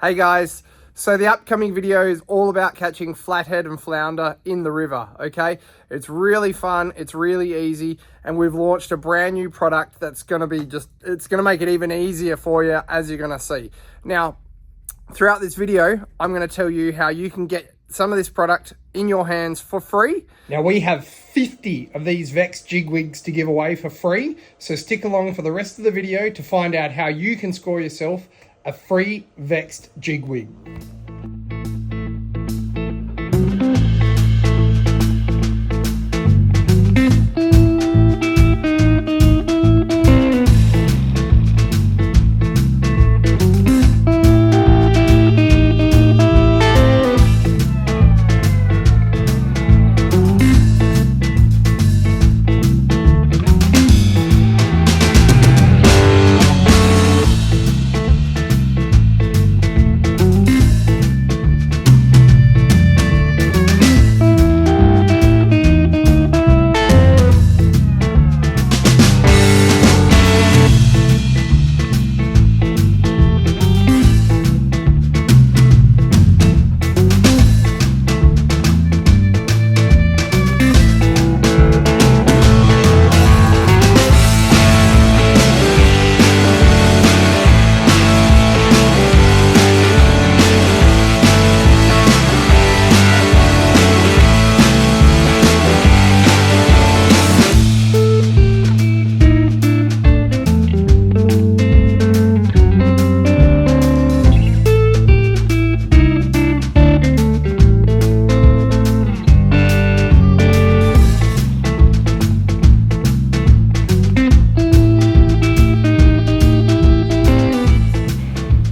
Hey guys, so the upcoming video is all about catching flathead and flounder in the river, okay? It's really fun, it's really easy, and we've launched a brand new product that's gonna be it's gonna make it even easier for you, as you're gonna see. Now, throughout this video, I'm gonna tell you how you can get some of this product in your hands for free. Now we have 50 of these Vexed jig wigs to give away for free, so stick along for the rest of the video to find out how you can score yourself a free Vexed jig wig.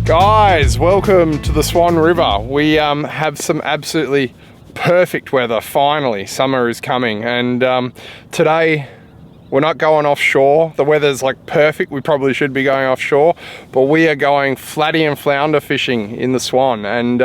Guys, welcome to the Swan River. We have some absolutely perfect weather finally. Summer is coming, and today we're not going offshore. The weather's like perfect. We probably should be going offshore, but we are going flatty and flounder fishing in the Swan, and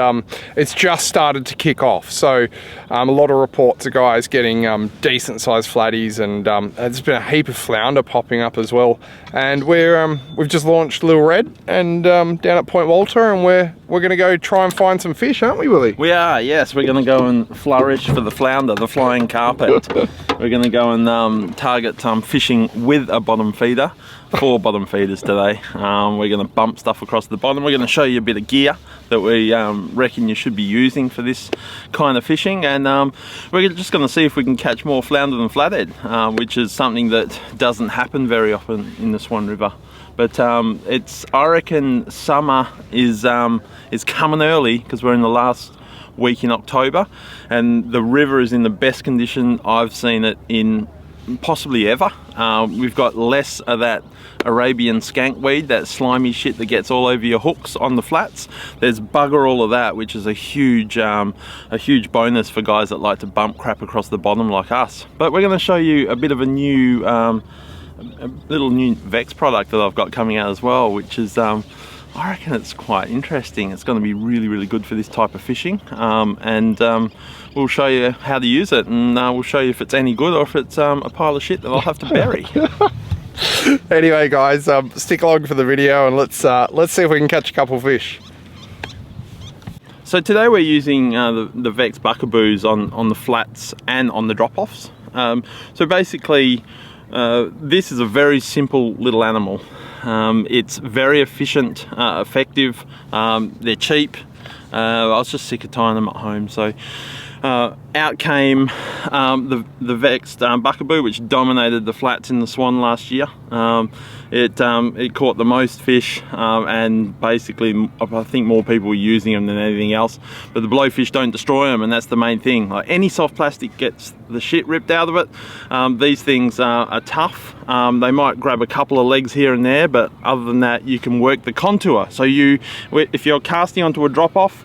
it's just started to kick off. So a lot of reports of guys getting decent sized flatties, and there's been a heap of flounder popping up as well. And we've just launched Little Red and down at Point Walter, and we're going to go try and find some fish, aren't we, Willie? We are, yes. We're going to go and flourish for the flounder, the flying carpet. We're going to go and target fishing with a bottom feeder, 4 bottom feeders today. We're going to bump stuff across the bottom. We're going to show you a bit of gear that we reckon you should be using for this kind of fishing, and we're just going to see if we can catch more flounder than flathead, which is something that doesn't happen very often in the Swan River. But I reckon summer is coming early, because we're in the last week in October, and the river is in the best condition I've seen it in possibly ever. We've got less of that Arabian skankweed, that slimy shit that gets all over your hooks on the flats. There's bugger all of that, which is a huge bonus for guys that like to bump crap across the bottom like us. But we're going to show you a bit of a new a little new Vexed product that I've got coming out as well, which is I reckon it's quite interesting. It's going to be really good for this type of fishing, and we'll show you how to use it, and we'll show you if it's any good or if it's a pile of shit that I'll have to bury. Anyway guys, stick along for the video, and let's see if we can catch a couple fish. So today we're using the Vexed Buckaboos on the flats and on the drop-offs. So basically this is a very simple little animal. It's very efficient, effective, they're cheap. I was just sick of tying them at home, so out came the Vexed Buckabou, which dominated the flats in the Swan last year. It caught the most fish, and basically I think more people were using them than anything else. But the blowfish don't destroy them, and that's the main thing. Like, any soft plastic gets the shit ripped out of it. These things are tough. They might grab a couple of legs here and there, but other than that, you can work the contour. So if you're casting onto a drop-off,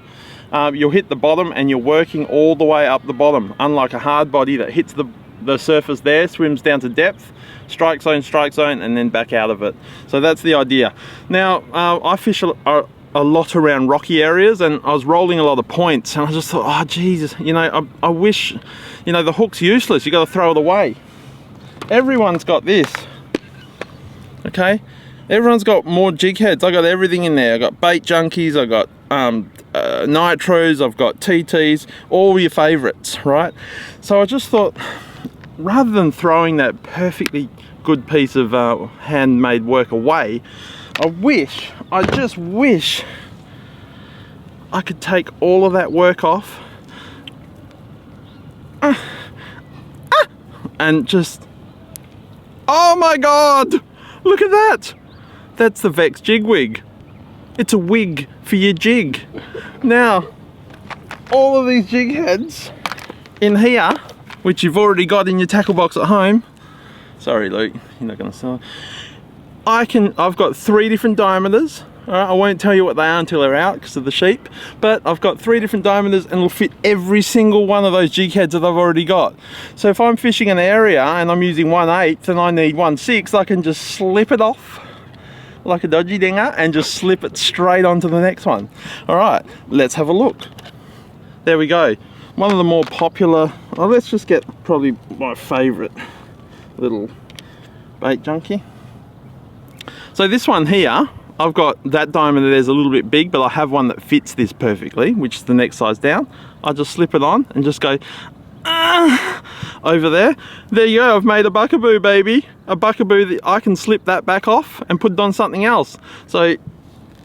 you'll hit the bottom and you're working all the way up the bottom, unlike a hard body that hits the surface there, swims down to depth, strike zone, and then back out of it. So that's the idea. Now, I fish a lot around rocky areas, and I was rolling a lot of points, and I just thought, oh Jesus, you know, I wish, you know, the hook's useless, you got to throw it away. Everyone's got this, okay? Everyone's got more jig heads. I got everything in there. I got bait junkies, I got nitros, I've got TTs, all your favorites, right? So I just thought, rather than throwing that perfectly good piece of handmade work away, I just wish I could take all of that work off and just, oh my god, look at that. That's the Vexed Jig Wig. It's a wig for your jig. Now, all of these jig heads in here, which you've already got in your tackle box at home. Sorry, Luke, you're not gonna sell it. I've got 3 different diameters. All right, I won't tell you what they are until they're out because of the sheep, but I've got 3 different diameters and it'll fit every single one of those jig heads that I've already got. So if I'm fishing an area and I'm using 1/8 and I need 1/6, I can just slip it off like a dodgy dinger and just slip it straight onto the next one. All right, let's have a look. There we go. One of the more popular, well, let's just get probably my favorite little bait junkie. So this one here, I've got that diameter there's a little bit big, but I have one that fits this perfectly, which is the next size down. I just slip it on and just go over there. There you go, I've made a Buckabou, baby. A Buckabou that I can slip that back off and put it on something else. So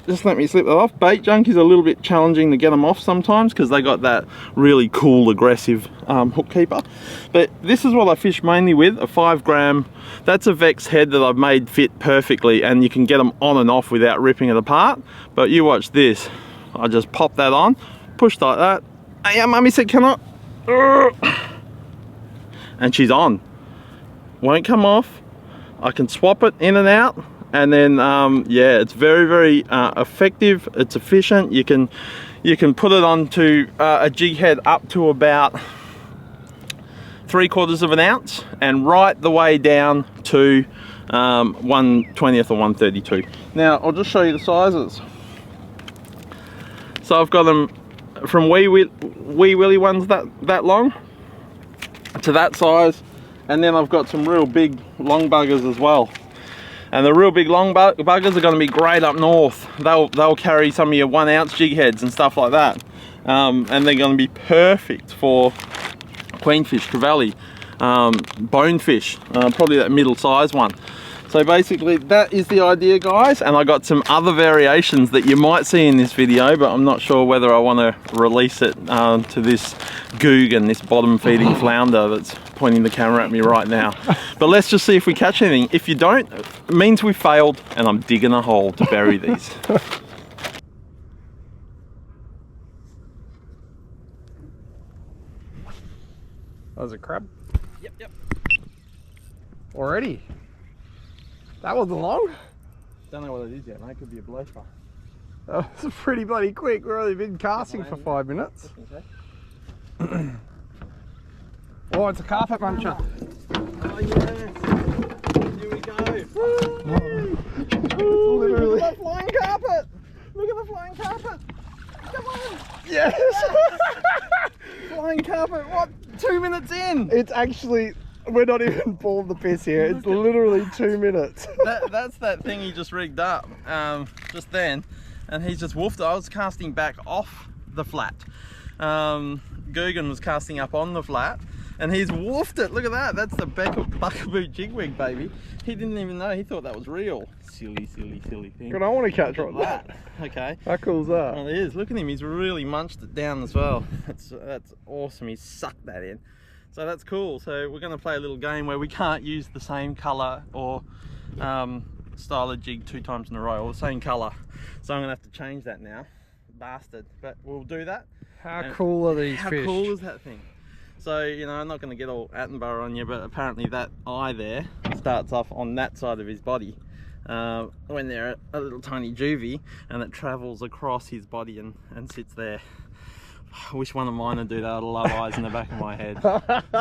just let me slip that off. Bait junkies are a little bit challenging to get them off sometimes because they got that really cool, aggressive hook keeper. But this is what I fish mainly with, a 5 gram. That's a Vexed head that I've made fit perfectly, and you can get them on and off without ripping it apart. But you watch this. I just pop that on, push like that. Hey, yeah, mummy said, can I? And she's on. Won't come off. I can swap it in and out. And then yeah, it's very, very effective. It's efficient. You can put it onto a jig head up to about 3/4 of an ounce and right the way down to 1/20 or 1/32. Now I'll just show you the sizes. So I've got them from wee willy ones that long to that size, and then I've got some real big long buggers as well. And the real big long buggers are going to be great up north. They'll carry some of your 1 ounce jig heads and stuff like that, and they're going to be perfect for queenfish, trevally, bonefish, probably that middle size one. So basically that is the idea, guys, and I got some other variations that you might see in this video, but I'm not sure whether I want to release it to this goog and this bottom feeding flounder that's pointing the camera at me right now. But let's just see if we catch anything. If you don't, it means we failed, and I'm digging a hole to bury these. That was a crab? Yep. Already? That wasn't long? Don't know what it is yet, mate. Could be a bloater. Oh, it's pretty bloody quick. We've only been casting for 5 minutes. Oh, it's a carpet muncher. Oh yes. Here we go. Literally. Look at the flying carpet. Look at the flying carpet. Come on. Yes. Flying carpet. What? 2 minutes in. It's actually, we're not even balling the piss here. It's literally 2 minutes. That's that thing he just rigged up just then, and he's just woofed it. I was casting back off the flat. Guggen was casting up on the flat, and he's woofed it. Look at that. That's the Buckabou Jig Wig, baby. He didn't even know. He thought that was real. Silly thing. Good, I want to catch like that. Okay. How cool is that? Well, it is. Look at him. He's really munched it down as well. That's awesome. He's sucked that in. So that's cool. So we're going to play a little game where we can't use the same colour or style of jig 2 times in a row, or the same colour. So I'm going to have to change that now. Bastard. But we'll do that. How cool are these fish? How cool is that thing? So, you know, I'm not going to get all Attenborough on you, but apparently that eye there starts off on that side of his body when they're a little tiny juvie, and it travels across his body and sits there. I wish one of mine would do that. I'd love eyes in the back of my head.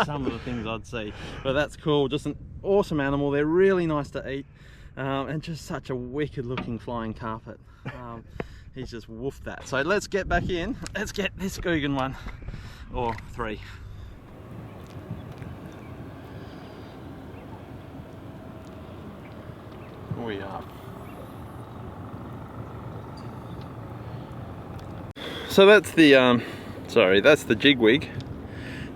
Some of the things I'd see. But that's cool. Just an awesome animal. They're really nice to eat, and just such a wicked looking flying carpet. He's just woofed that. So let's get back in. Let's get this Guggen one, or 3. We are. So that's the sorry, that's the jig wig.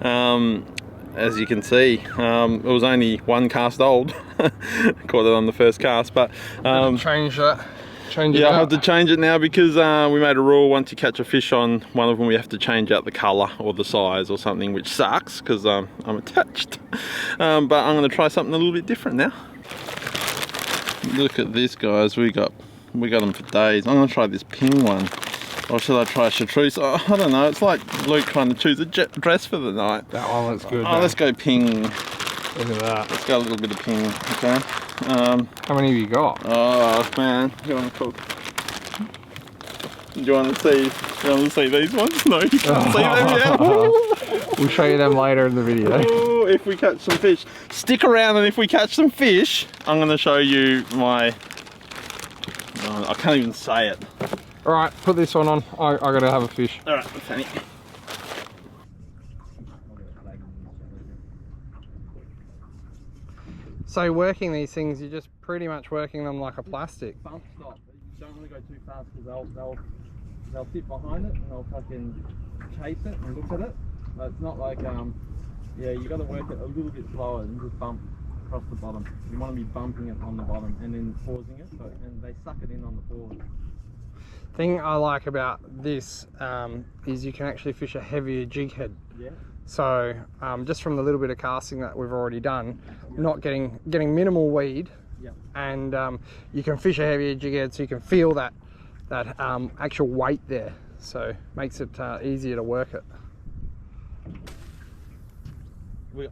As you can see, it was only one cast old. Caught it on the first cast, but change that. Change it yeah, out. I have to change it now because we made a rule: once you catch a fish on one of them, we have to change out the colour or the size or something, which sucks because I'm attached. But I'm going to try something a little bit different now. Look at this, guys. We got them for days. I'm going to try this ping one. Or should I try chartreuse? Oh, I don't know. It's like Luke trying to choose a dress for the night. That one looks good. Oh, let's go ping. Look at that. Let's go a little bit of ping, okay? How many have you got? Oh man, do you want to cook? Do you want to see? Do you want to see these ones? No, you can't see them yet. We'll show you them later in the video. Oh, if we catch some fish, stick around, and if we catch some fish, I'm going to show you my. Oh, I can't even say it. All right, put this one on. I gotta have a fish. All right, Fanny. So working these things, you're just pretty much working them like a plastic. Bump stop. You don't want to go too fast because they'll sit behind it and they'll fucking chase it and look at it. But it's not like yeah, you got to work it a little bit slower and just bump across the bottom. You want to be bumping it on the bottom and then pausing it, and they suck it in on the pause. Thing I like about this is you can actually fish a heavier jig head. Yeah. So just from the little bit of casting that we've already done, not getting minimal weed, Yeah. and you can fish a heavier jig head, so you can feel that actual weight there. So makes it easier to work it.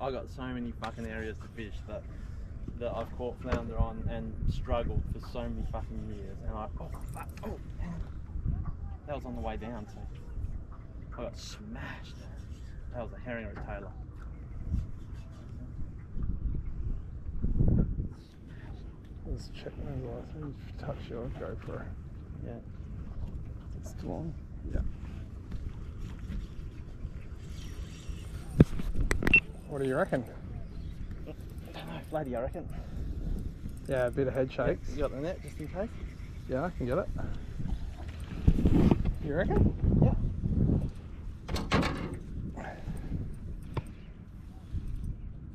I got so many fucking areas to fish that I've caught flounder on and struggled for so many fucking years, and that was on the way down, so I got smashed. That was a herring or a tailor. Let's check my license. Touch your GoPro. Yeah. It's still on. Yeah. What do you reckon? I don't know, flatty, I reckon. Yeah, a bit of head shakes. You got the net just in case? Yeah, I can get it. You reckon? Yeah.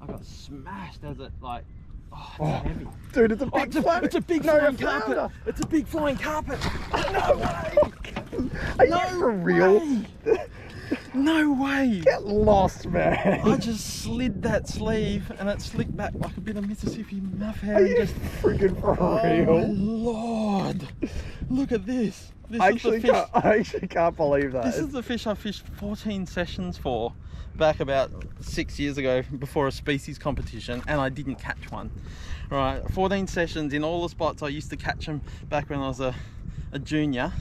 I got smashed as it like, oh, it's heavy. Dude, it's a big flat. It's a big flying carpet. It's a big flying carpet. No way. Are you for real? No way. Get lost, man. I just slid that sleeve and it slicked back like a bit of Mississippi muff hair. Are And you just freaking for oh real? my lord! Look at this. This I is the fish. actually can't believe that. This is the fish I fished 14 sessions for back about 6 years ago before a species competition, and I didn't catch one. Right, 14 sessions in all the spots I used to catch them back when I was a junior.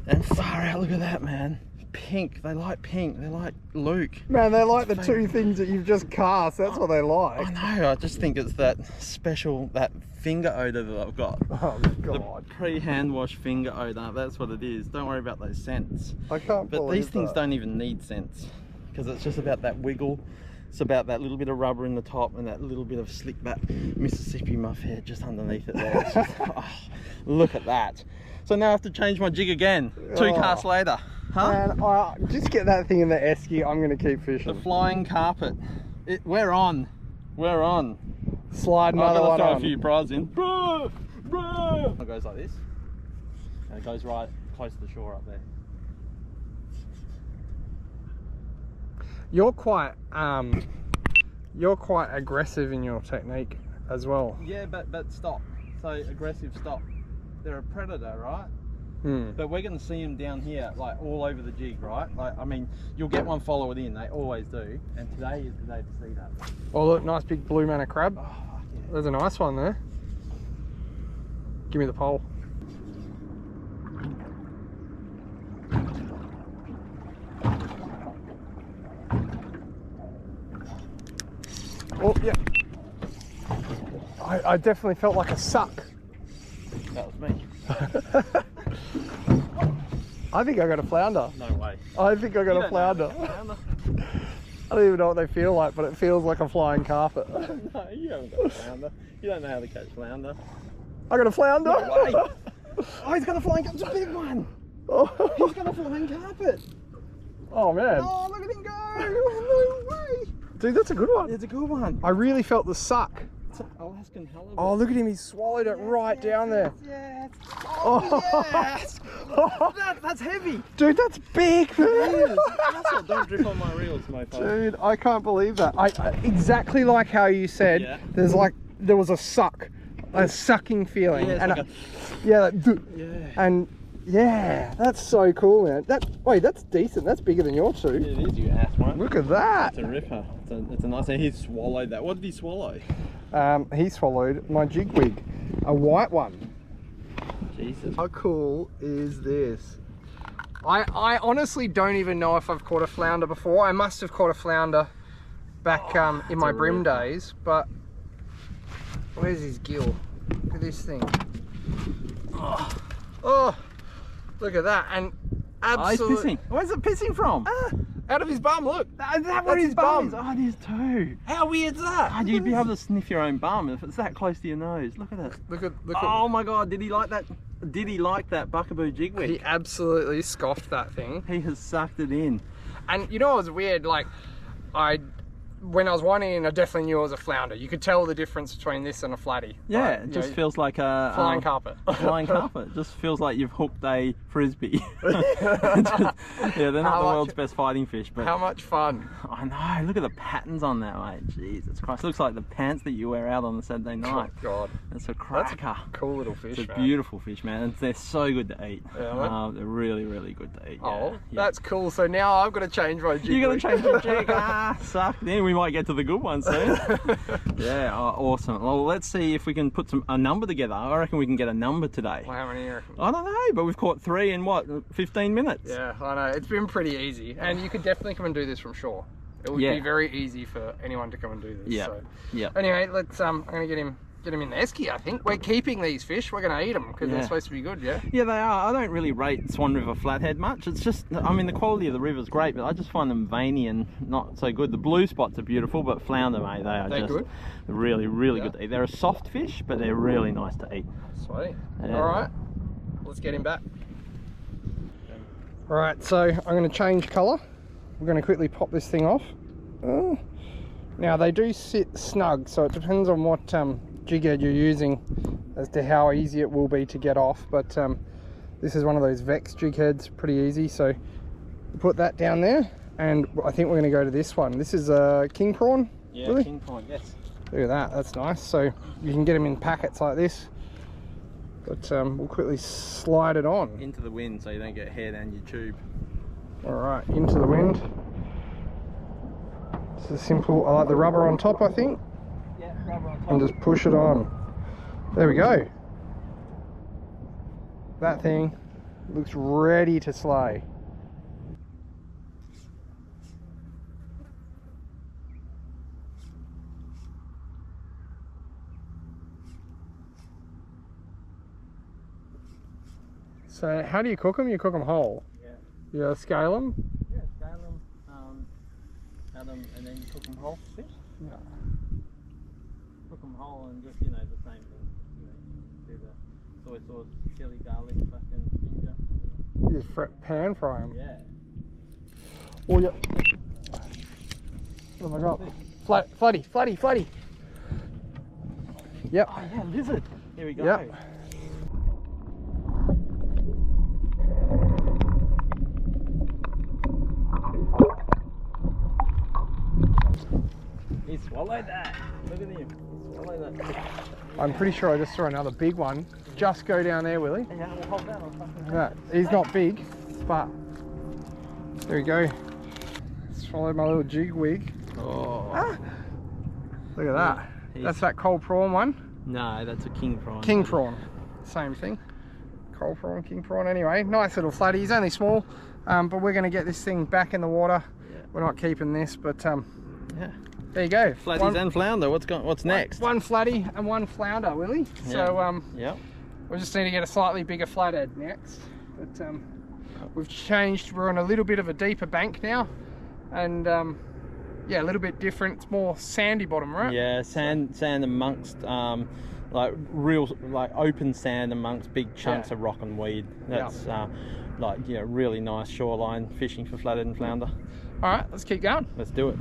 And far out, look at that, man. Pink, they like pink, they like Luke. Man, they like the two things that you've just cast. That's what they like. I know, I just think it's that special, that finger odor that I've got. Oh god. The pre-hand wash finger odor, that's what it is. Don't worry about those scents. I can't But believe these things that. don't even need scents, because it's just about that wiggle. It's about that little bit of rubber in the top and that little bit of slick back Mississippi muff hair just underneath it there. It's just, oh, look at that. So now I have to change my jig again, two casts later. Huh? Man, just get that thing in the esky. I'm going to keep The fishing. flying carpet. We're on. We're on. Slide I'm another gonna one throw on. a few pries in. Bro, bro. It goes like this, and it goes right close to the shore up there. You're quite aggressive in your technique as well. Yeah, but stop. So aggressive, stop. They're a predator, right? Hmm. But we're going to see them down here, like all over the jig, right? Like, I mean, you'll get one follow it in. They always do. And today is the day to see that. Oh look, nice big blue manna crab. Oh, fuck yeah. There's a nice one there. Give me the pole. Oh yeah. I definitely felt like a suck. That was me. I think I got a flounder. No way. I think I got You a don't flounder. know flounder. I don't even know what they feel like, but it feels like a flying carpet. No, you haven't got a flounder. You don't know how to catch flounder. I got a flounder. No way. Oh, he's got a flying carpet. It's a big one. He's gonna flying carpet. Oh man. Oh, look at him go. No way. Dude, that's a good one. It's a good one. I really felt the suck. It's an Alaskan halibut. Oh, look at him. He swallowed it right down there. Yes. Oh, Yes. That's heavy. Dude, that's big, man. It is. Russell, don't drip on my reels, mate. Dude, I can't believe that. I exactly like how you said. Yeah. There was a sucking feeling, Yeah, and like and yeah, that's so cool, man. Wait, that's decent. That's bigger than your two. It is, you ass, mate. Look at that. It's a ripper. It's a nice. He swallowed that. What did he swallow? He swallowed my jig wig, a white one. Jesus. How cool is this? I honestly don't even know if I've caught a flounder before. I must have caught a flounder back in my brim days, but where's his gill? Look at this thing. Oh, look at that. And absolutely. Oh, he's pissing. Where's it pissing from? Out of his bum, look. Is that where his bum is? Oh, it is too. How weird's that? God, you'd be able to sniff your own bum if it's that close to your nose. Look at it. Look at Oh my God, did he like that? Did he like that Buckabou Jig Wig? He absolutely scoffed that thing. He has sucked it in. And you know what was weird? Like, when I was whining, I definitely knew it was a flounder. You could tell the difference between this and a flatty. Yeah, like, it just feels like a flying carpet. Flying carpet. It just feels like you've hooked a frisbee. Yeah, they're not the world's best fighting fish, but how much fun! I know. Look at the patterns on that, mate. Jesus Christ, looks like the pants that you wear out on the Saturday night. Oh, God, that's a cracker. That's a cool little fish. It's a man. beautiful fish, man. And they're so good to eat. Yeah, they're really, really good to eat. Oh, yeah. that's cool. So now I've got to change my jig. You got to wig. change your jig. Suck. Then we might get to the good one soon. Yeah, awesome. Well, let's see if we can put a number together. I reckon we can get a number today. Well, how many you reckon? I don't know, but we've caught 3 in what, 15 minutes? Yeah, I know. It's been pretty easy, and you could definitely come and do this from shore. It would be very easy for anyone to come and do this. Yeah. So. Yeah. Anyway, let's. I'm gonna get him in the esky. I think we're keeping these fish. We're gonna eat them because they're supposed to be good. Yeah. Yeah, they are. I don't really rate Swan River Flathead much. It's just, I mean, the quality of the river's great, but I just find them veiny and not so good. The blue spots are beautiful, but flounder, mate, they're just good? really, really good to eat. They're a soft fish, but they're really nice to eat. Sweet. Yeah. All right. Let's get him back. All right. So I'm going to change colour. We're going to quickly pop this thing off. Now they do sit snug, so it depends on what jig head you're using as to how easy it will be to get off, but this is one of those Vexed jig heads, pretty easy. So put that down there, and I think we're going to go to this one. This is a king prawn. Yeah, really? king prawn, yes. Look at that, that's nice. So you can get them in packets like this, but we'll quickly slide it on into the wind so you don't get hair down your tube. All right, into the wind. This is simple. I like the rubber on top, I think. Yeah, rubber on top. And just push it on. There we go. That thing looks ready to slay. So how do you cook them? You cook them whole? Yeah. You scale them? Yeah, scale them, add them, and then you cook them whole fish. Yeah. Cook them whole and just, you know, the same thing. You know, do the soy sauce, chili, garlic, fucking ginger. You just pan fry them. Yeah. Oh yeah. Oh my god. Flatty. Yep. Oh yeah, lizard. Here we go. Yep. He swallowed that. Look at him. He swallowed that. I'm pretty sure I just saw another big one. Just go down there, Willie. Yeah, we'll hold that. I'll fucking No, he's not big, but there we go. Swallowed my little jig wig. Oh. Ah, look at that. That's that cold prawn one. No, that's a king prawn. King prawn. Same thing. Cold prawn, king prawn. Anyway, nice little flatty. He's only small, but we're going to get this thing back in the water. Yeah. We're not keeping this, but yeah. there you go. Flatties and flounder. What's next? One flatty and one flounder, Willie. Yeah. So yeah. we just need to get a slightly bigger flathead next. But we've changed. We're on a little bit of a deeper bank now, and yeah, a little bit different. It's more sandy bottom, right? Yeah, sand amongst like real like open sand amongst big chunks of rock and weed. That's like, you know, really nice shoreline fishing for flathead and flounder. All right, let's keep going. Let's do it.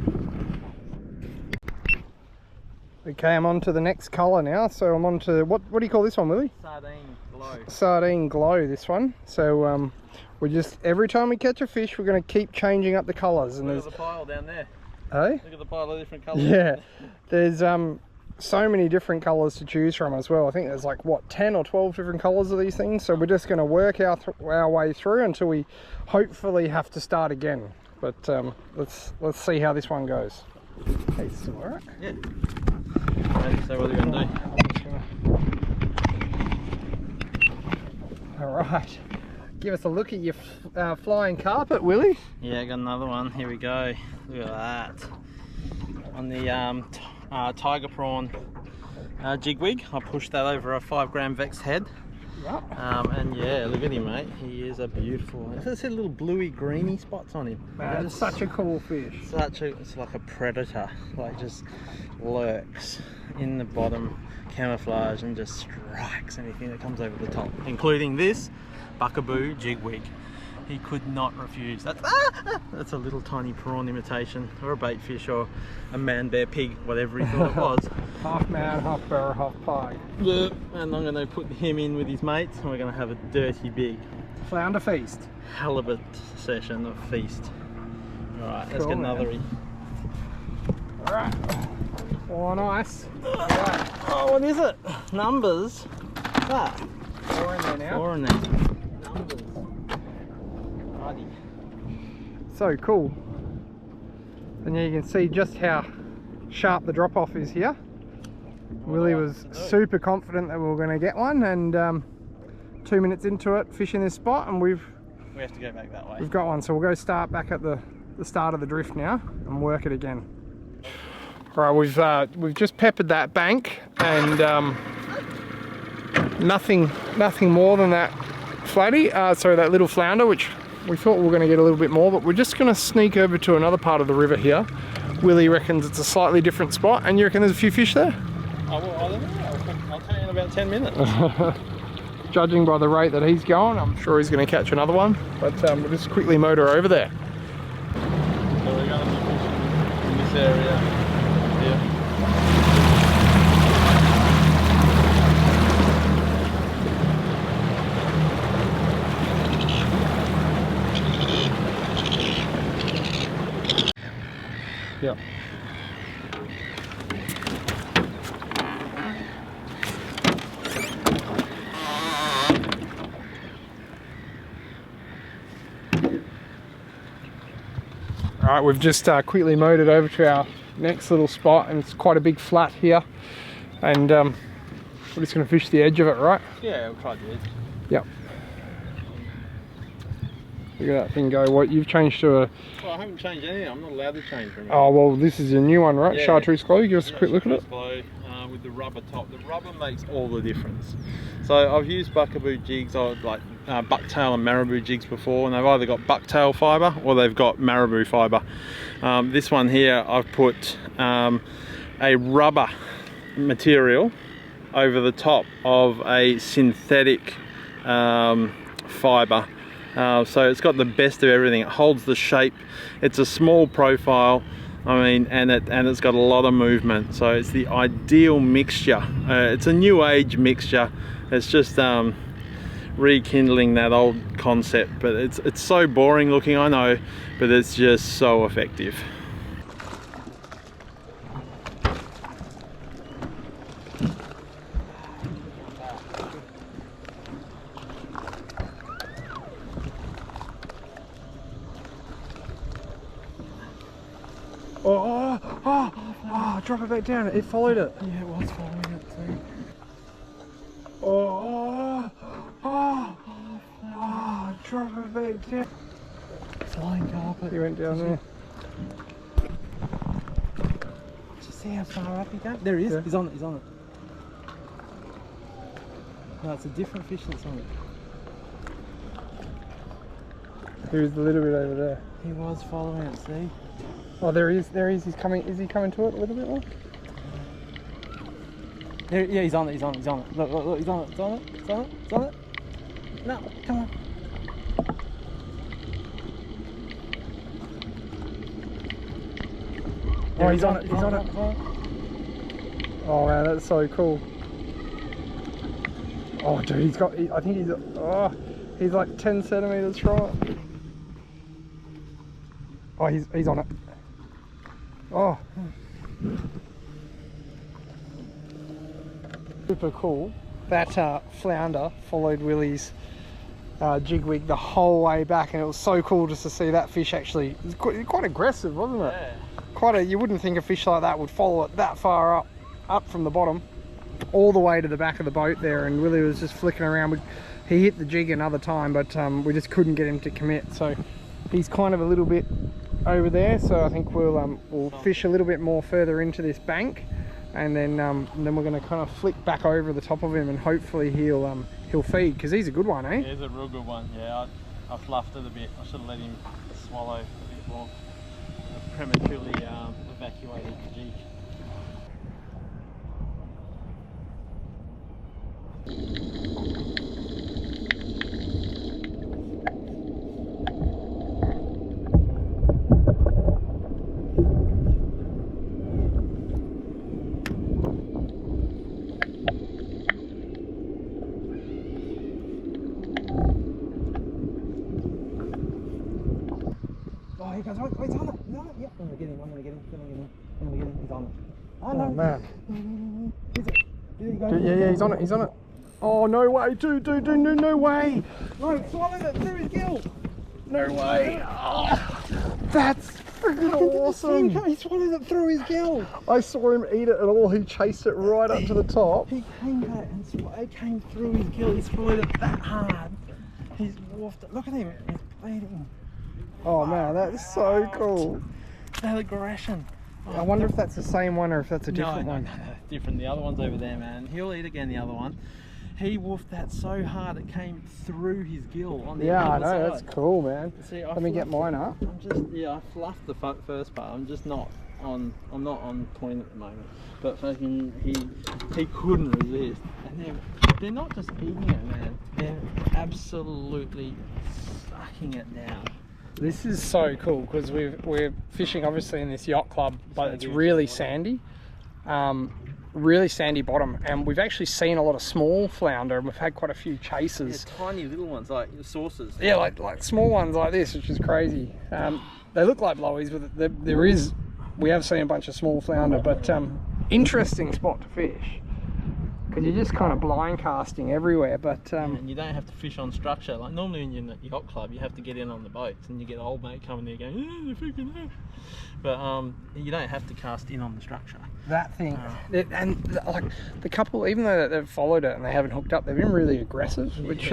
Okay, I'm on to the next colour now. So I'm on to, what do you call this one, Willie? Sardine glow. Sardine glow, this one. So we just, every time we catch a fish, we're going to keep changing up the colours. And Look there's at the pile down there. Hey? Look at the pile of different colours. Yeah, there's so many different colours to choose from as well. I think there's like, what, 10 or 12 different colours of these things. So we're just going to work our way through until we hopefully have to start again. But let's see how this one goes. Hey, still all right? Yeah. Okay, so what are you going to do? All right. Give us a look at your flying carpet, Willie. Yeah, I got another one. Here we go. Look at that. On the tiger prawn jig wig, I pushed that over a 5 gram Vexed head. Yep. And yeah, look at him, mate. He is a beautiful. There's little bluey greeny spots on him. That's such a cool fish. It's like a predator. Like, just lurks in the bottom, camouflage, and just strikes anything that comes over the top, including this Buckabou Jig Wig. He could not refuse. That's a little tiny prawn imitation, or a bait fish, or a man bear pig, whatever he thought it was. Half man, half bear, half pie. And I'm going to put him in with his mates, and we're going to have a dirty big Flounder feast. halibut session of feast. Alright, let's Cool, get another. Alright. Oh, nice. Right. Oh, what is it? Numbers. Ah, 4 in there now. 4 in there. Numbers. Righty. So cool. And yeah, you can see just how sharp the drop off is here. Willie was super confident that we were going to get one, and 2 minutes into it, fishing this spot, and we have to go back that way. We've got one, so we'll go start back at the start of the drift now and work it again. All right, we've just peppered that bank, and nothing more than that flatty. Sorry, that little flounder, which we thought we were going to get a little bit more, but we're just going to sneak over to another part of the river here. Willie reckons it's a slightly different spot, and you reckon there's a few fish there? Oh, well, I don't know. I'll tell you in about 10 minutes. Judging by the rate that he's going, I'm sure he's going to catch another one, but we'll just quickly motor over there. So we're going to be fishing in this area here. Yeah. All right, we've just quickly motored over to our next little spot, and it's quite a big flat here, and we're just going to fish the edge of it, right? Yeah, we'll try the edge. Yep. Look at that thing go. What, you've changed to a... Well, I haven't changed anything. I'm not allowed to change from it. Oh, well, this is a new one, right? Yeah. Chartreuse glow. Give us a quick look at it. Glow, with the rubber top. The rubber makes all the difference. So I've used Buckabou jigs, or like bucktail and marabou jigs before, and they've either got bucktail fibre or they've got marabou fibre. This one here, I've put a rubber material over the top of a synthetic fibre. So it's got the best of everything. It holds the shape. It's a small profile. I mean, and it's got a lot of movement. So it's the ideal mixture. It's a new age mixture. It's just rekindling that old concept. But it's so boring looking, I know, but it's just so effective. Oh, drop it back down. It followed it. Yeah, it was following it too. Drop it back down. Flying carpet. He went down there. Did you see how far up he came? There he is. Yeah. He's on it. He's on it. No, it's a different fish that's on it. There's a little bit over there. He was following it, see? Oh, there he is. There he is. He's coming. Is he coming to it a little bit more? There, yeah, he's on it, he's on it, he's on it. Look, look, look, he's on it, he's on it, he's on it, he's on it. No, come on. Oh, he's on it, he's on it. Oh man, that's so cool. Oh dude, he's got, I think he's, oh, he's like 10 centimeters from it. Oh, he's on it. Oh. Super cool. That flounder followed Willie's jig wig the whole way back, and it was so cool just to see that fish actually. It was quite aggressive, wasn't it? Yeah. You wouldn't think a fish like that would follow it that far up from the bottom all the way to the back of the boat there, and Willie was just flicking around. He hit the jig another time, but we just couldn't get him to commit, so he's kind of a little bit over there. So I think we'll fish a little bit more further into this bank, and then we're going to kind of flick back over the top of him, and hopefully he'll feed, because he's a good one, eh? Yeah, he's a real good one. Yeah, I fluffed it a bit. I should have let him swallow a bit more. I prematurely evacuated the jig. Oh, he goes, wait, he's on it, he's on it. Yep, I'm gonna get him, I'm gonna get him, he's on it. Oh, no. Oh man. Is it? There you go. Dude, yeah, he's on it, he's on it. Oh, no way, dude, no way. No, swallowed it through his gill. No way. Oh, that's freaking awesome. He swallowed it through his gill. I saw him eat it and all, he chased it right up to the top. He came back and it came through his gill. He swallowed it that hard. He's wolfed it. Look at him, he's bleeding. Oh man, that's so cool. That aggression. I wonder if that's the same one or if that's a different one. No, different. The other one's over there, man. He'll eat again, the other one. He wolfed that so hard it came through his gill on the I other know, side. that's cool, man. See, Let me get mine up. I'm just, I fluffed the first part. I'm not on point at the moment. But fucking, he couldn't resist. And they're not just eating it, man. They're absolutely sucking it down. This is so cool because we're fishing obviously in this yacht club, but it's really sandy. Really sandy bottom, and we've actually seen a lot of small flounder, and we've had quite a few chases. Yeah, tiny little ones like saucers. Yeah, like small ones like this, which is crazy. They look like blowies, but we have seen a bunch of small flounder, but interesting spot to fish because you're just kind of blind casting everywhere. But and you don't have to fish on structure like normally when you're in the yacht club. You have to get in on the boats, and you get an old mate coming there going, "Oh, they're freaking out." But you don't have to cast in on the structure. That thing, and like the couple, even though they've followed it and they haven't hooked up, they've been really aggressive, which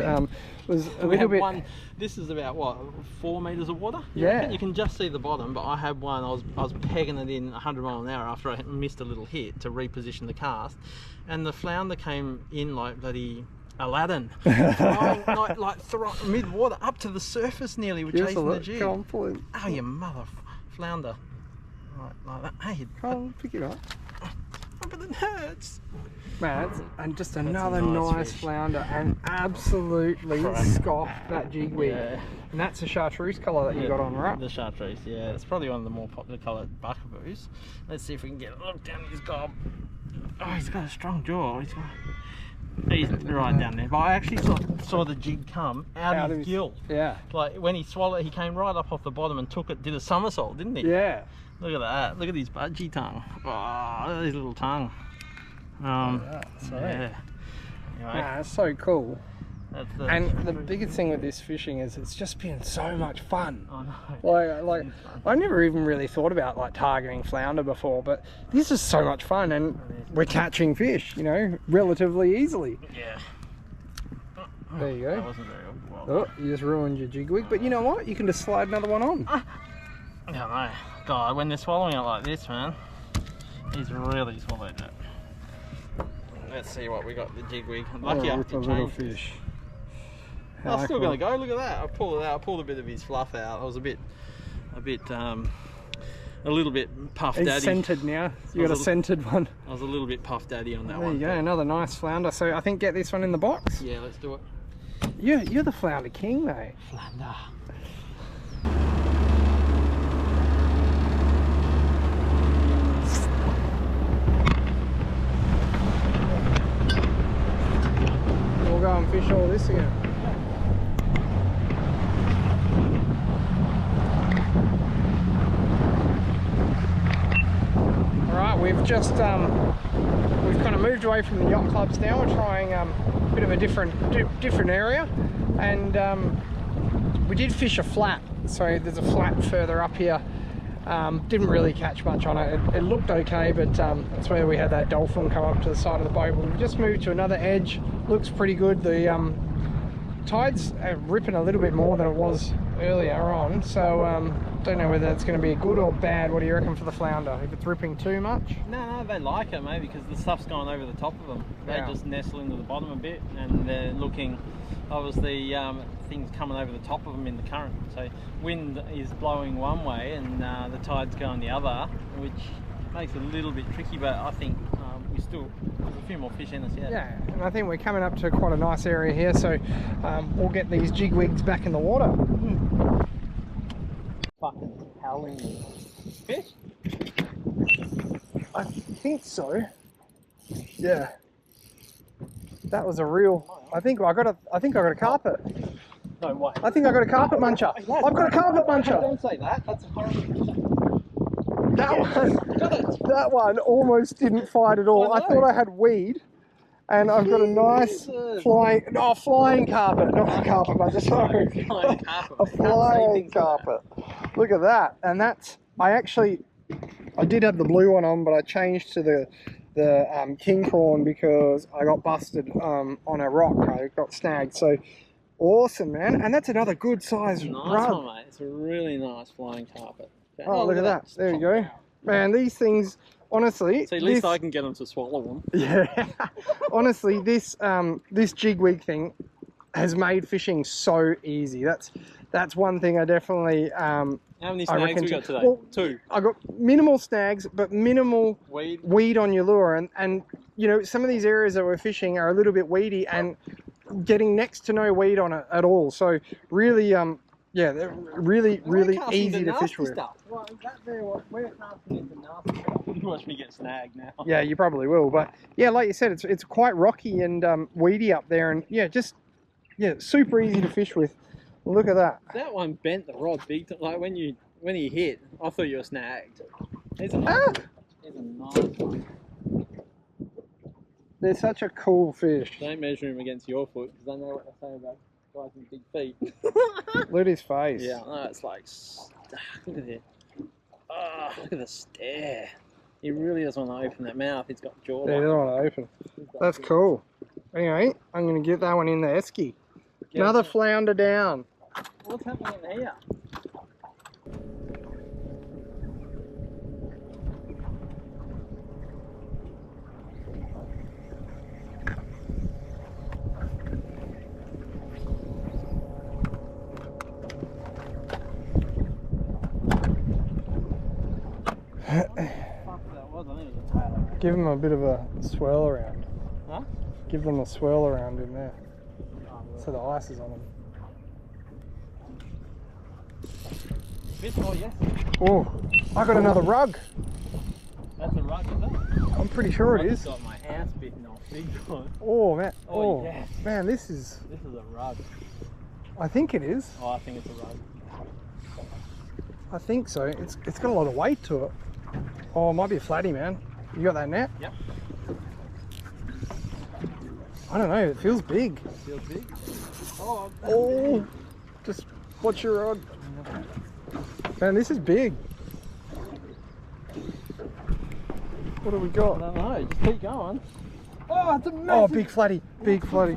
was a little bit. This is about what, 4 meters of water? Yeah. You can just see the bottom, but I had one. I was pegging it in 100 miles an hour after I missed a little hit to reposition the cast, and the flounder came in like bloody Aladdin, throwing mid water up to the surface nearly, with chasing the jig. Come on, pull it. Oh, you mother flounder! Right, like that. Hey, come on, pick it up. Oh, but it hurts. Man, and just another nice flounder, and absolutely scoffed that jig wig. Yeah. And that's a chartreuse colour that you got on, right? The chartreuse, yeah. It's probably one of the more popular coloured buckaboos. Let's see if we can get a look down his gob. Oh, he's got a strong jaw. He's right down there. But I actually saw the jig come out of his gill. Yeah. Like when he swallowed, he came right up off the bottom and took it, did a somersault, didn't he? Yeah. Look at that. Look at his budgie tongue. Oh, look at his little tongue. Yeah. Anyway, nah, it's so cool. And the truth. biggest thing with this fishing is it's just been so much fun. I know. Like I never even really thought about like targeting flounder before, but this is so much fun, and we're catching fish, you know, relatively easily. Yeah. There you go. That wasn't very well. Oh, you just ruined your jig wig, but you know what? You can just slide another one on. I don't know. God, when they're swallowing it like this, man, he's really swallowed it. Let's see what we got. The jig wig. Lucky I did change fish. I'm still gonna go. Look at that. I pulled it out. I pulled a bit of his fluff out. I was a bit a little bit puff He's daddy. scented now. You got a scented one. I was a little bit puff daddy on that There one. you go, another nice flounder. So I think get this one in the box. Yeah, let's do it. You're the flounder king, mate. Flounder. We'll go and fish all this again. Alright, we've just we've kind of moved away from the yacht clubs now. We're trying a bit of a different area, and we did fish a flat. So there's a flat further up here. Didn't really catch much on it. It looked okay, but that's where we had that dolphin come up to the side of the boat. We've just moved to another edge. Looks pretty good. The tide's ripping a little bit more than it was earlier on, so don't know whether it's going to be good or bad. What do you reckon for the flounder? If it's ripping too much? No, they like it, mate, because the stuff's gone over the top of them. They just nestle into the bottom a bit, and they're looking, obviously, things coming over the top of them in the current. So wind is blowing one way, and the tide's going the other, which makes it a little bit tricky, but I think there's a few more fish in us yet. Yeah, and I think we're coming up to quite a nice area here, so we'll get these jig wigs back in the water. Fucking howling fish? I think so. Yeah. That was a real. I think I got a carpet. No way. I think I got a carpet muncher. I've got a carpet muncher. Don't say that. That's a horrible. That one almost didn't fight at all. I thought I had weed, and I've got a nice flying carpet, not a carpet muncher. Sorry, Flying carpet. a flying carpet. Look at that, and that's. I did have the blue one on, but I changed to the king prawn because I got busted on a rock. I got snagged. So awesome, man! And that's another good size Nice rug. one, mate. It's a really nice flying carpet. Oh, look at that! There you go, man. These things, honestly. So at least I can get them to swallow them. Yeah. Honestly, this jig wig thing has made fishing so easy. That's one thing I definitely. How many snags we got today? Well, 2. I got minimal snags, but minimal weed on your lure, and you know, some of these areas that we're fishing are a little bit weedy and getting next to no weed on it at all. So really, yeah, they're really easy to fish with. Well, that there, we're casting into nasty stuff. You watch me get snagged now. Yeah, you probably will, but yeah, like you said, it's quite rocky and weedy up there, and yeah, super easy to fish with. Look at that. That one bent the rod big time. Like when he hit, I thought you were snagged. It's a nice one. They're such a cool fish. Don't measure him against your foot, because I know what they say about guys with big feet. Look at his face. Yeah, no, it's like, look at it. Oh, look at the stare. He really doesn't want to open that mouth. He's got jaw. Yeah, he doesn't want to open. That's cool. Anyway, I'm going to get that one in the esky. Another flounder down. What's happening in here? Give them a bit of a swirl around. Huh? Give them a swirl around in there. So the ice is on them. Oh, yes. Oh, I got another rug. That's a rug, is it? I'm pretty sure it I is. just got my ass bitten off big time. Oh man. Oh, yes. Man, this is a rug. I think it is. Oh, I think it's a rug. I think so. It's got a lot of weight to it. Oh, it might be a flatty, man. You got that net? Yep. I don't know. It feels big. Feels big. Oh, Oh, just watch your rod. Man, this is big. What do we I got? don't know. Just keep going. Oh, it's a massive. Oh, big flatty. Big flatty.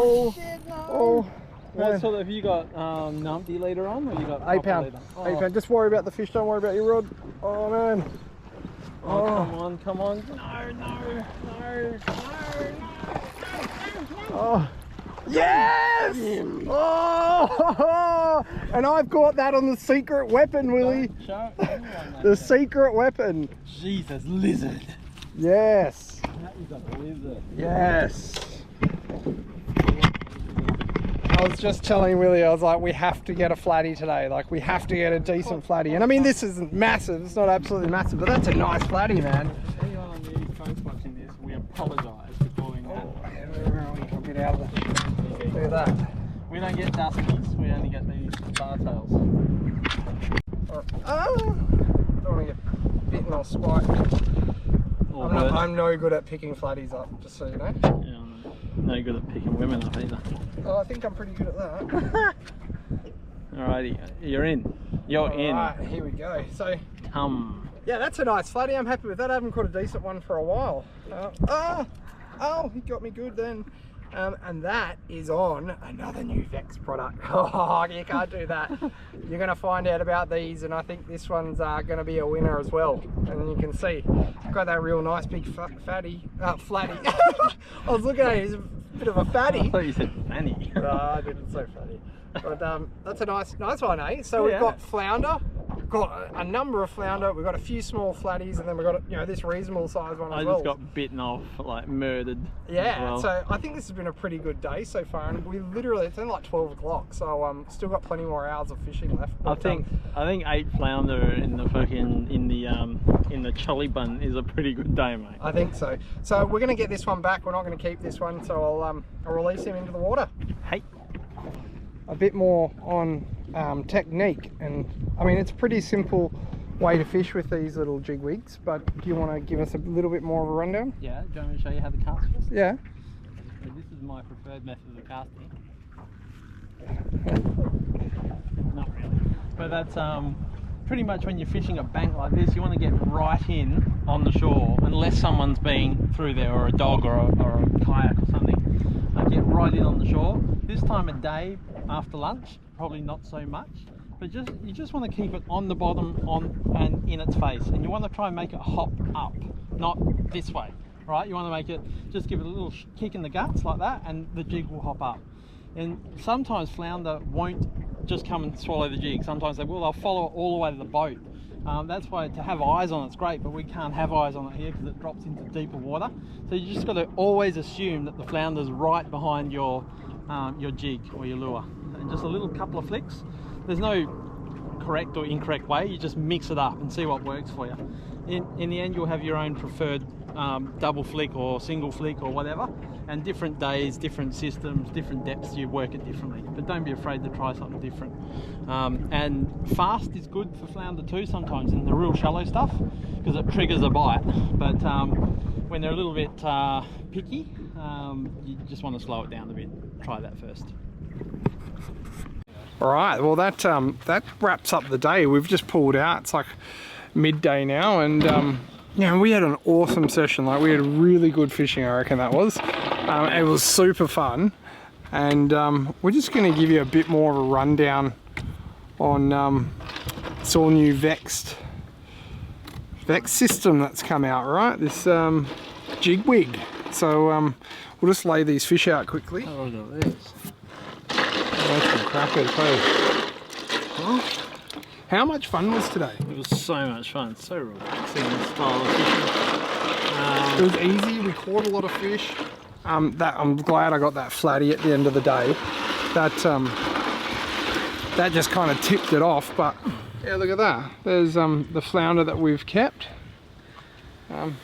Oh, shit, no. Oh, What sort of, have you got numpty leader on, or you got 8 pound. leader? 8 pound. Just worry about the fish, don't worry about your rod. Oh man. Oh, come on, come on. No. Oh. Yes! Oh! And I've got that on the secret weapon, Willie. Don't show anyone that. The secret weapon. Jesus, lizard. Yes. That is a lizard. Yes. I was just telling Willie, I was like, we have to get a flatty today. Like, we have to get a decent flatty. And I mean, this isn't massive. It's not absolutely massive, but that's a nice flatty, man. Anyone on the East Coast watching this, we apologise for calling that. I'll get out of the... Look at that. We don't get duskies, we only get these bartails. Oh! Don't want to get bitten or spiked. I'm no good at picking flatties up, just so you know. Yeah, I'm no good at picking women up either. Oh, I think I'm pretty good at that. Alrighty, you're in. You're in. Alright, here we go. So, Come. yeah, that's a nice flatty. I'm happy with that. I haven't caught a decent one for a while. Oh, he got me good then. And that is on another new Vexed product. Oh, you can't do that. You're going to find out about these, and I think this one's going to be a winner as well. And you can see, got that real nice big flatty. I was looking at it, he's a bit of a fatty. I thought you said fanny. No, I didn't say fatty. But that's a nice one, eh? So we've got flounder. Got a number of flounder, we've got a few small flatties, and then we've got this reasonable size one as well. I just got bitten off, like murdered. Yeah, well. so I think this has been a pretty good day so far, and we literally, it's only like 12 o'clock, so still got plenty more hours of fishing left. I But, think 8 flounder in the fucking in the chully bun is a pretty good day, mate. I think so. So we're gonna get this one back. We're not gonna keep this one, so I'll release him into the water. Hey. A bit more on technique, and I mean it's a pretty simple way to fish with these little jig wigs, but do you want to give us a little bit more of a rundown? Yeah, do you want me to show you how the cast is? Yeah. So this is my preferred method of casting. Not really. But that's pretty much when you're fishing a bank like this, you want to get right in on the shore, unless someone's been through there, or a dog, or a kayak or something. Get right in on the shore. This time of day after lunch, probably not so much, but you just want to keep it on the bottom and in its face, and you want to try and make it hop up, not this way, right? You want to make it, just give it a little kick in the guts like that, and the jig will hop up. And sometimes flounder won't just come and swallow the jig. Sometimes they will. They'll follow it all the way to the boat. That's why to have eyes on it's great, but we can't have eyes on it here because it drops into deeper water. So you just got to always assume that the flounder's right behind your jig or your lure. And just a little couple of flicks. There's no correct or incorrect way. You just mix it up and see what works for you. In the end, you'll have your own preferred double flick or single flick or whatever. And different days, different systems, different depths, you work it differently. But don't be afraid to try something different. And fast is good for flounder too sometimes in the real shallow stuff, because it triggers a bite. But when they're a little bit picky, you just want to slow it down a bit. Try that first. All right, well that wraps up the day. We've just pulled out. It's like midday now, and we had an awesome session. Like, we had really good fishing, I reckon that was. It was super fun, and we're just going to give you a bit more of a rundown on this all new Vexed system that's come out, right? This jig wig. So we'll just lay these fish out quickly. Oh, look at this. That's some crackers, hey. Huh? How much fun was today? It was so much fun, so relaxing style of fishing. It was easy, we caught a lot of fish. I'm glad I got that flatty at the end of the day. That just kind of tipped it off, but yeah, look at that. There's the flounder that we've kept.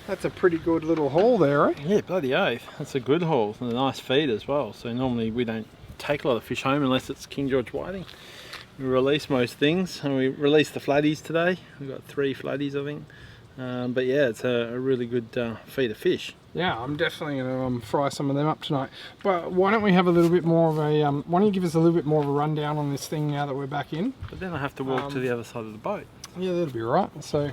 That's a pretty good little haul there, right? Yeah, bloody oath. That's a good haul and a nice feed as well. So normally we don't take a lot of fish home unless it's King George whiting. We release most things, and we released the flatties today. We've got 3 flatties, I think. But yeah, it's a really good feed of fish. Yeah, I'm definitely going to fry some of them up tonight. But why don't we have a little bit more of a, why don't you give us a little bit more of a rundown on this thing now that we're back in? But then I have to walk to the other side of the boat. Yeah, that'll be right. So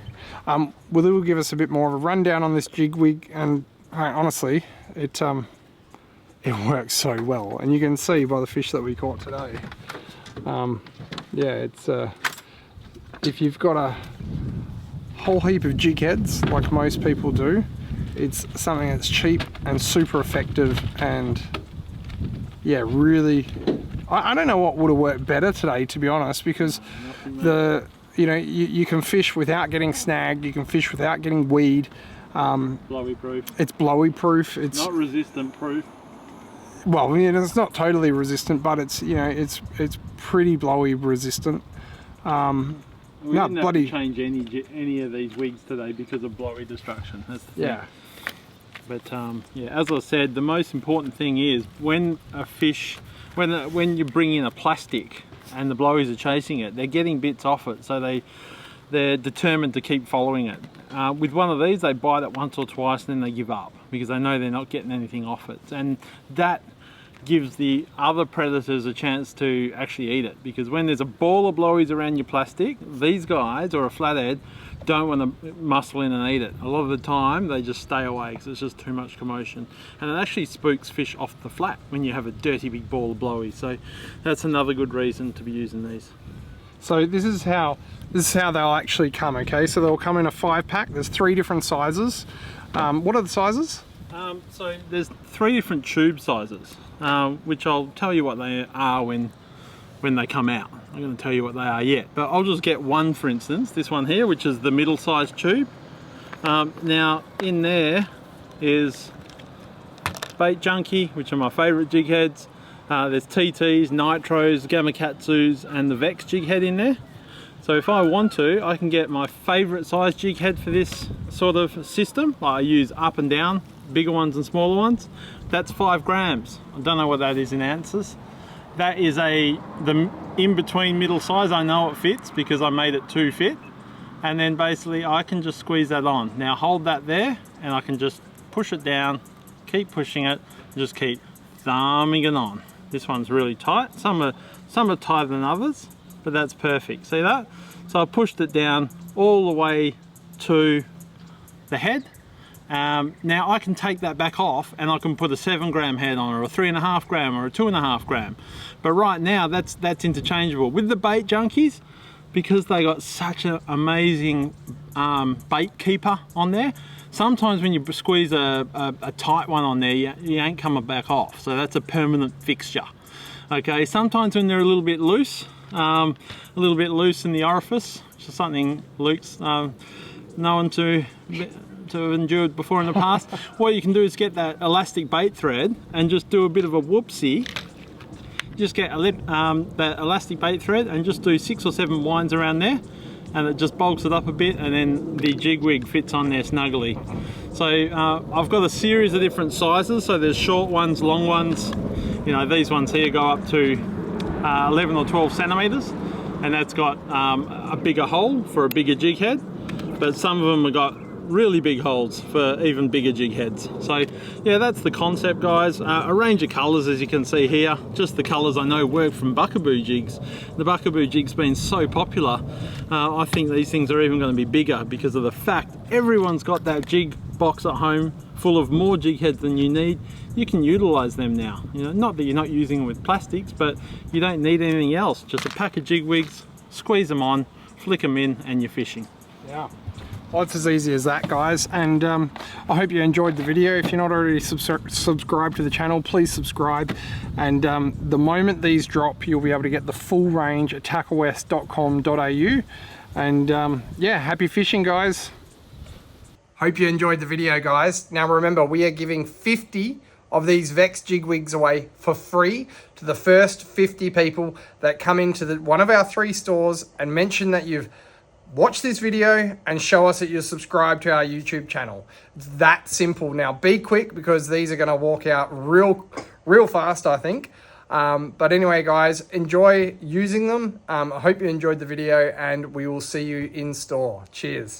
Willie will give us a bit more of a rundown on this jig wig, and honestly, it's it works so well. And you can see by the fish that we caught today. Yeah, it's if you've got a whole heap of jig heads like most people do, it's something that's cheap and super effective, and yeah, really, I don't know what would have worked better today, to be honest, because you can fish without getting snagged, you can fish without getting weed. Blowy proof. It's blowy proof. It's not resistant proof. Well, you know, it's not totally resistant, but it's, you know, it's pretty blowy resistant. We didn't have to change any of these wigs today because of blowy destruction. That's the thing. Yeah. But yeah, as I said, the most important thing is when a fish, when you bring in a plastic and the blowies are chasing it, they're getting bits off it, so they're determined to keep following it. With one of these, they bite it once or twice and then they give up because they know they're not getting anything off it, and that gives the other predators a chance to actually eat it, because when there's a ball of blowies around your plastic, these guys, or a flathead, don't want to muscle in and eat it. A lot of the time they just stay away because it's just too much commotion, and it actually spooks fish off the flat when you have a dirty big ball of blowies. So that's another good reason to be using these. So this is how they'll actually come. Okay, so they'll come in a 5-pack. There's 3 different sizes. What are the sizes? So there's 3 different tube sizes, which I'll tell you what they are when they come out. I'm going to tell you what they are yet, but I'll just get one, for instance, this one here, which is the middle-sized tube. Now in there is Bait Junkie, which are my favourite jig heads. There's TTs, Nitros, Gamakatsus, and the Vexed jig head in there. So if I want to, I can get my favourite size jig head for this sort of system. I use up and down, bigger ones and smaller ones. That's 5 grams. I don't know what that is in ounces. That is the in-between middle size. I know it fits because I made it to fit. And then basically I can just squeeze that on. Now hold that there and I can just push it down, keep pushing it, and just keep thumbing it on. This one's really tight. Some are tighter than others, but that's perfect. See that? So I pushed it down all the way to the head. Now I can take that back off and I can put a 7 gram head on, or a 3.5 gram, or a 2.5 gram. But right now that's interchangeable. With the Bait Junkies, because they got such an amazing bait keeper on there, sometimes when you squeeze a tight one on there, you ain't coming back off. So that's a permanent fixture. Okay, sometimes when they're a little bit loose in the orifice, which is something Luke's known to have endured before in the past, what you can do is get that elastic bait thread and just do a bit of a whoopsie. Just get that elastic bait thread and just do 6 or 7 winds around there, and it just bulks it up a bit, and then the jig wig fits on there snugly. So I've got a series of different sizes. So there's short ones, long ones. You know, these ones here go up to 11 or 12 centimeters, and that's got a bigger hole for a bigger jig head. But some of them have got really big holes for even bigger jig heads. So yeah, that's the concept, guys. A range of colors, as you can see here, just the colors I know work from Buckabou jigs. The Buckabou jig's been so popular, I think these things are even going to be bigger because of the fact everyone's got that jig box at home full of more jig heads than you need. You can utilize them now. You know, not that you're not using them with plastics, but you don't need anything else. Just a pack of jig wigs, squeeze them on, flick them in, and you're fishing. Yeah. Well, it's as easy as that, guys, and I hope you enjoyed the video. If you're not already subscribed to the channel, please subscribe, and the moment these drop, you'll be able to get the full range at TackleWest.com.au, and yeah, happy fishing, guys. Hope you enjoyed the video, guys. Now remember, we are giving 50 of these Vexed jig wigs away for free to the first 50 people that come into one of our 3 stores and mention that you've watch this video and show us that you're subscribed to our YouTube channel. It's that simple. Now be quick because these are going to walk out real fast, I think. But anyway, guys, enjoy using them. I hope you enjoyed the video, and we will see you in store. Cheers.